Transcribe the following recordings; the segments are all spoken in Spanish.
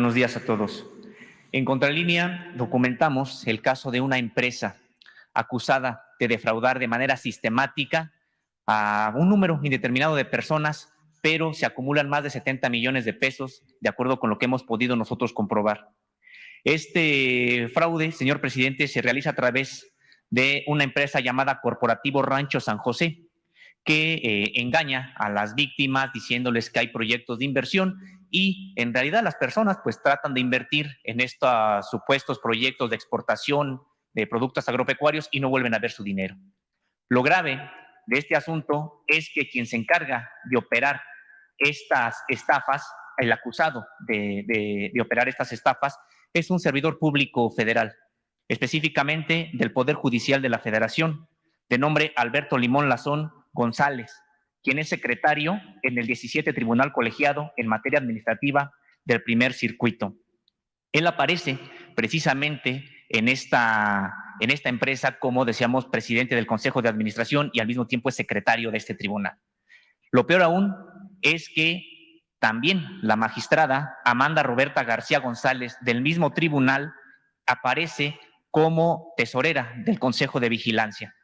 Buenos días a todos. En Contralínea documentamos el caso de una empresa acusada de defraudar de manera sistemática a un número indeterminado de personas, pero se acumulan más de 70 millones de pesos, de acuerdo con lo que hemos podido nosotros comprobar. Este fraude, señor presidente, se realiza a través de una empresa llamada Corporativo Rancho San José, que engaña a las víctimas diciéndoles que hay proyectos de inversión y en realidad las personas pues tratan de invertir en estos supuestos proyectos de exportación de productos agropecuarios y no vuelven a ver su dinero. Lo grave de este asunto es que quien se encarga de operar estas estafas, el acusado de operar estas estafas, es un servidor público federal, específicamente del Poder Judicial de la Federación, de nombre Alberto Limón Lazón González, quien es secretario en el 17 Tribunal Colegiado en materia administrativa del primer circuito. Él aparece precisamente en esta empresa como, decíamos, presidente del Consejo de Administración y al mismo tiempo es secretario de este tribunal. Lo peor aún es que también la magistrada Amanda Roberta García González del mismo tribunal aparece como tesorera del Consejo de Vigilancia.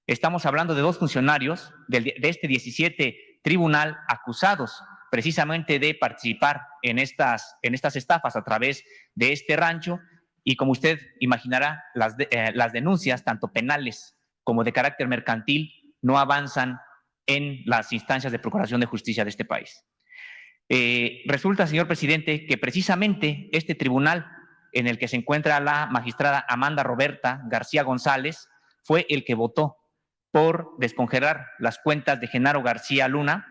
Estamos hablando de dos funcionarios de este 17 tribunal acusados precisamente de participar en estas estafas a través de este rancho y como usted imaginará, las denuncias, tanto penales como de carácter mercantil, no avanzan en las instancias de procuración de justicia de este país. Resulta, señor presidente, que precisamente este tribunal en el que se encuentra la magistrada Amanda Roberta García González fue el que votó por descongelar las cuentas de Genaro García Luna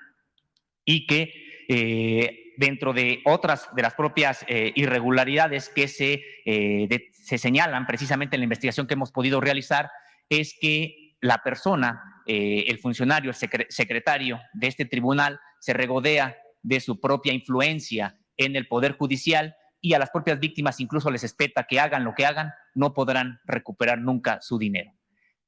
y que dentro de otras de las propias irregularidades que se señalan precisamente en la investigación que hemos podido realizar es que la persona, el funcionario, el secretario de este tribunal se regodea de su propia influencia en el Poder Judicial y a las propias víctimas incluso les espeta que hagan lo que hagan, no podrán recuperar nunca su dinero.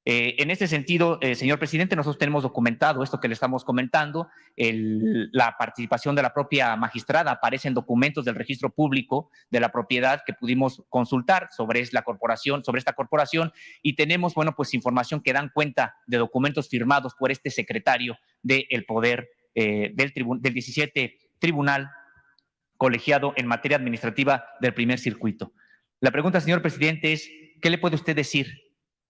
En este sentido, señor presidente, nosotros tenemos documentado esto que le estamos comentando, la participación de la propia magistrada aparece en documentos del registro público de la propiedad que pudimos consultar sobre esta corporación y tenemos, bueno, pues información que dan cuenta de documentos firmados por este secretario del poder del 17 Tribunal Colegiado en materia administrativa del primer circuito. La pregunta, señor presidente, es, ¿qué le puede usted decir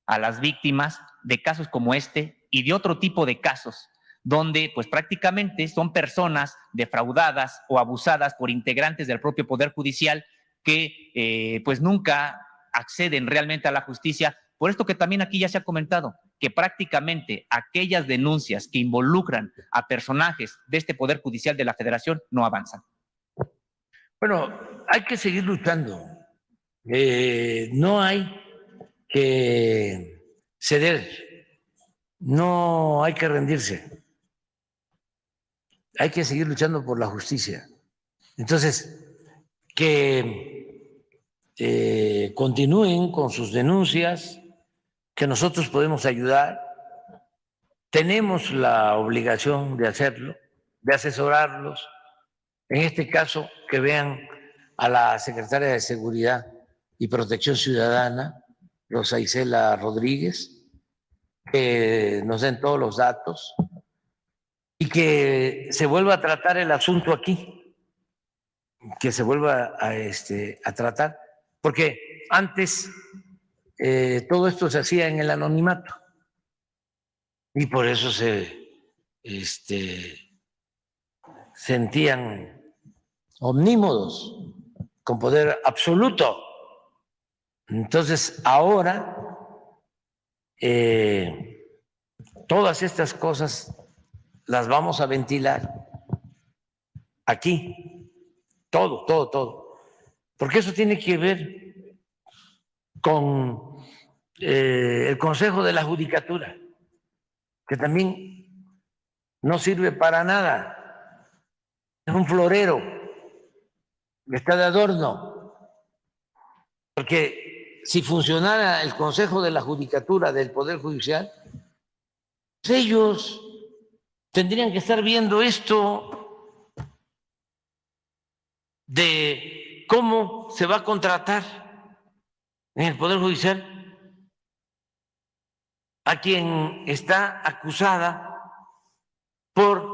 a las víctimas de casos como este y de otro tipo de casos donde pues prácticamente son personas defraudadas o abusadas por integrantes del propio Poder Judicial que pues nunca acceden realmente a la justicia? Por esto que también aquí ya se ha comentado, que prácticamente aquellas denuncias que involucran a personajes de este Poder Judicial de la Federación no avanzan. Bueno, hay que seguir luchando. No hay que ceder, no hay que rendirse, hay que seguir luchando por la justicia. Entonces, que continúen con sus denuncias, que nosotros podemos ayudar, tenemos la obligación de hacerlo, de asesorarlos, en este caso que vean a la secretaria de Seguridad y Protección Ciudadana, Rosa Isela Rodríguez, que nos den todos los datos y que se vuelva a tratar el asunto aquí, que se vuelva a tratar, porque antes todo esto se hacía en el anonimato y por eso se sentían omnímodos, con poder absoluto. Entonces, ahora todas estas cosas las vamos a ventilar aquí, todo, porque eso tiene que ver con el Consejo de la Judicatura, que también no sirve para nada, es un florero, está de adorno, porque si funcionara el Consejo de la Judicatura del Poder Judicial, pues ellos tendrían que estar viendo esto de ¿cómo se va a contratar en el Poder Judicial a quien está acusada por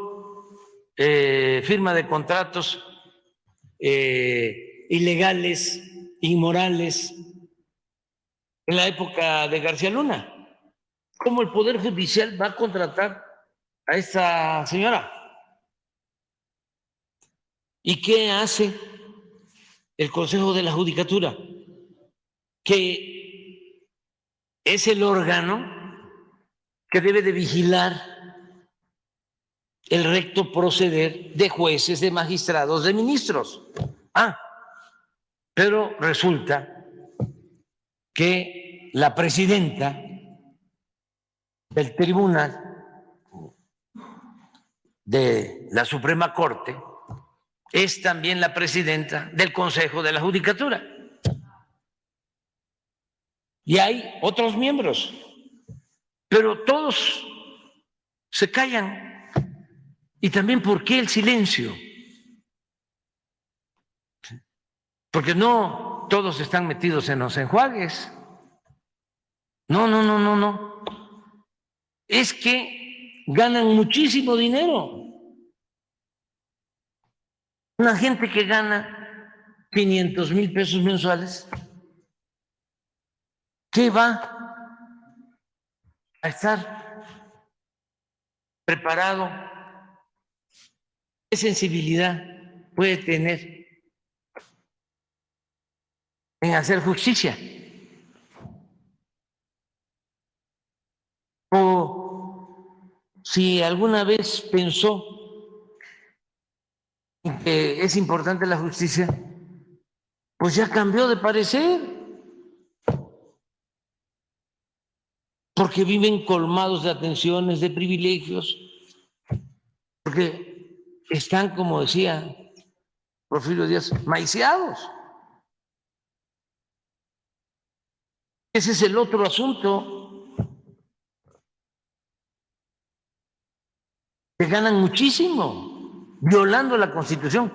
firma de contratos ilegales, inmorales, en la época de García Luna? ¿Cómo el Poder Judicial va a contratar a esta señora? ¿Y qué hace el Consejo de la Judicatura? Que es el órgano que debe de vigilar el recto proceder de jueces, de magistrados, de ministros. Pero resulta que la presidenta del Tribunal de la Suprema Corte es también la presidenta del Consejo de la Judicatura. Y hay otros miembros, pero todos se callan. Y también, ¿por qué el silencio? Porque no todos están metidos en los enjuagues. No. Es que ganan muchísimo dinero. Una gente que gana 500,000 pesos mensuales, ¿qué va a estar preparado? ¿Qué sensibilidad puede tener en hacer justicia? O si alguna vez pensó que es importante la justicia, pues ya cambió de parecer, porque viven colmados de atenciones, de privilegios, porque están, como decía Porfirio Díaz, maiciados. Ese es el otro asunto, que ganan muchísimo, violando la Constitución.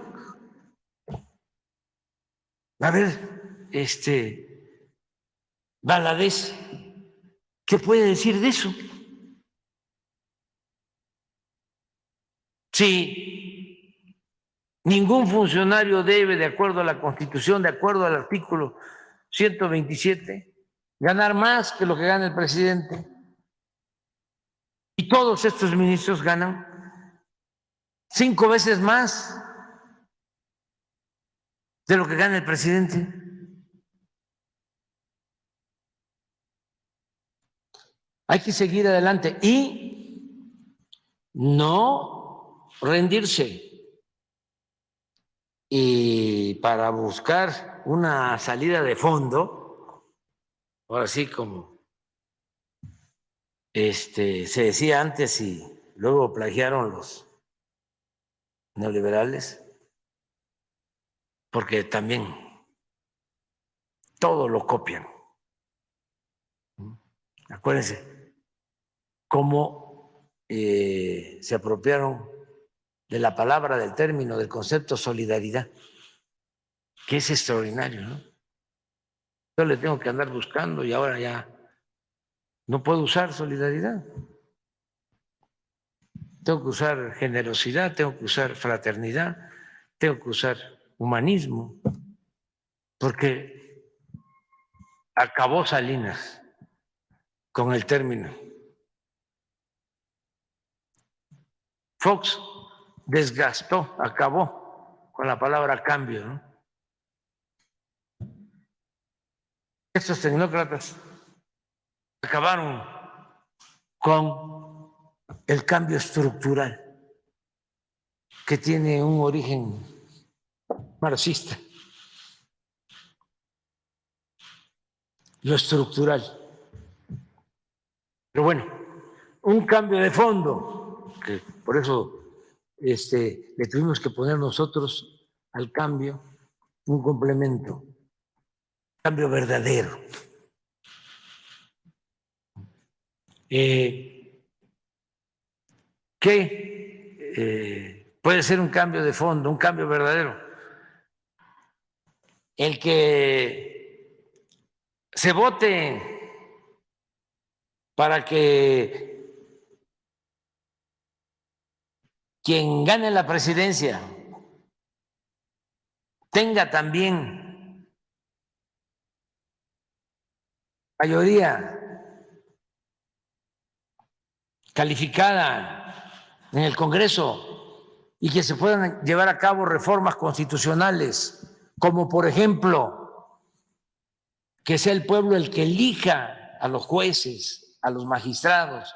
A ver, Valadez, ¿qué puede decir de eso? Si ningún funcionario debe, de acuerdo a la Constitución, de acuerdo al artículo 127, ganar más que lo que gana el presidente, y todos estos ministros ganan 5 veces más de lo que gana el presidente. Hay que seguir adelante y no rendirse. Y para buscar una salida de fondo, ahora sí como se decía antes y luego plagiaron los neoliberales, porque también todo lo copian. Acuérdense cómo se apropiaron de la palabra, del término, del concepto solidaridad, que es extraordinario, ¿no? Yo le tengo que andar buscando y ahora ya no puedo usar solidaridad. Tengo que usar generosidad, tengo que usar fraternidad, tengo que usar humanismo, porque acabó Salinas con el término. Fox desgastó, acabó con la palabra cambio, ¿no? Estos tecnócratas acabaron con el cambio estructural, que tiene un origen marxista. Lo estructural. Pero bueno, un cambio de fondo, que por eso le tuvimos que poner nosotros al cambio un complemento, cambio verdadero. ¿Qué puede ser un cambio de fondo, un cambio verdadero? el que se vote para que quien gane la presidencia tenga también mayoría calificada en el Congreso y que se puedan llevar a cabo reformas constitucionales, como por ejemplo que sea el pueblo el que elija a los jueces, a los magistrados,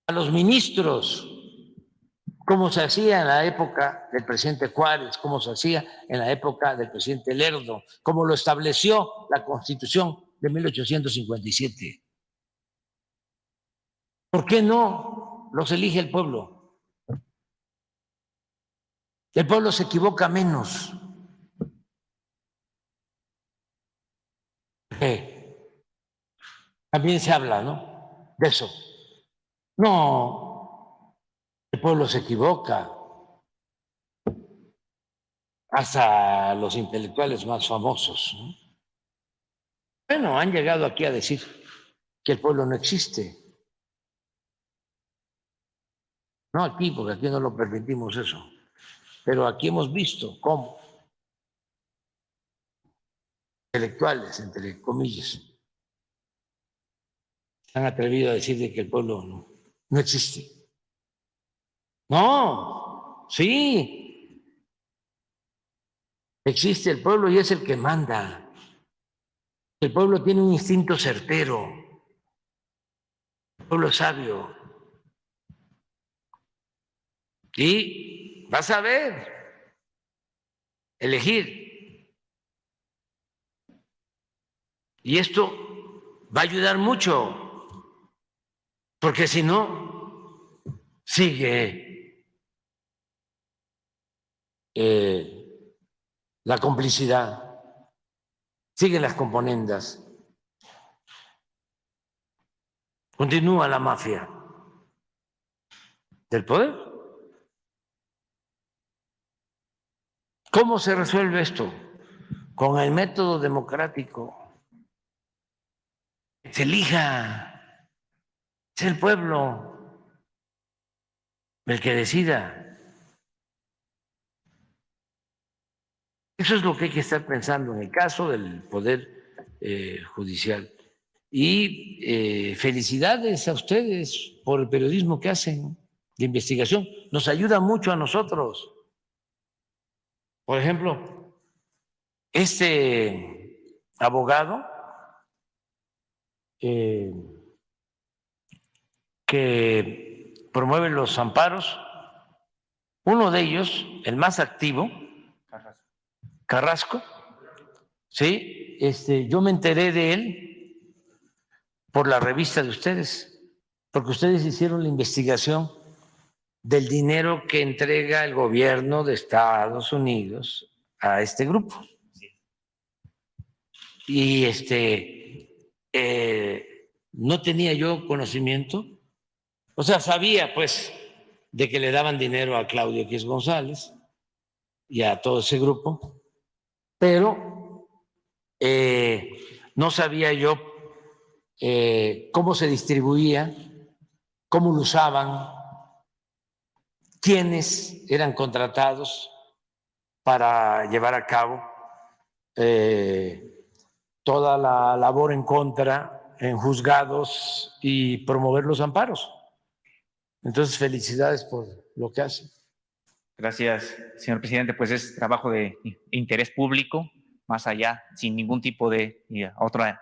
a los ministros, como se hacía en la época del presidente Juárez, como se hacía en la época del presidente Lerdo, como lo estableció la Constitución de 1857. ¿Por qué no los elige el pueblo? El pueblo se equivoca menos. También se habla, ¿no? De eso. No, el pueblo se equivoca. Hasta los intelectuales más famosos, ¿no? Bueno, han llegado aquí a decir que el pueblo no existe. No aquí, porque aquí no lo permitimos eso. Pero aquí hemos visto cómo intelectuales, entre comillas, se han atrevido a decir de que el pueblo no existe. No, sí, existe el pueblo y es el que manda. El pueblo tiene un instinto certero, el pueblo es sabio. Y vas a ver, elegir. Y esto va a ayudar mucho, porque si no, sigue la complicidad, siguen las componendas, continúa la mafia del poder. ¿Cómo se resuelve esto? Con el método democrático. Se elija, es el pueblo el que decida. Eso es lo que hay que estar pensando en el caso del Poder Judicial. Y felicidades a ustedes por el periodismo que hacen de investigación. Nos ayuda mucho a nosotros. Por ejemplo, este abogado que promueve los amparos, uno de ellos, el más activo, Carrasco, sí, yo me enteré de él por la revista de ustedes, porque ustedes hicieron la investigación del dinero que entrega el gobierno de Estados Unidos a este grupo. Y no tenía yo conocimiento, o sea, sabía pues de que le daban dinero a Claudio X González y a todo ese grupo, pero no sabía yo cómo se distribuía, cómo lo usaban, quiénes eran contratados para llevar a cabo toda la labor en contra en juzgados y promover los amparos. Entonces, felicidades por lo que hacen. Gracias, señor presidente. Pues es trabajo de interés público, más allá, sin ningún tipo de otra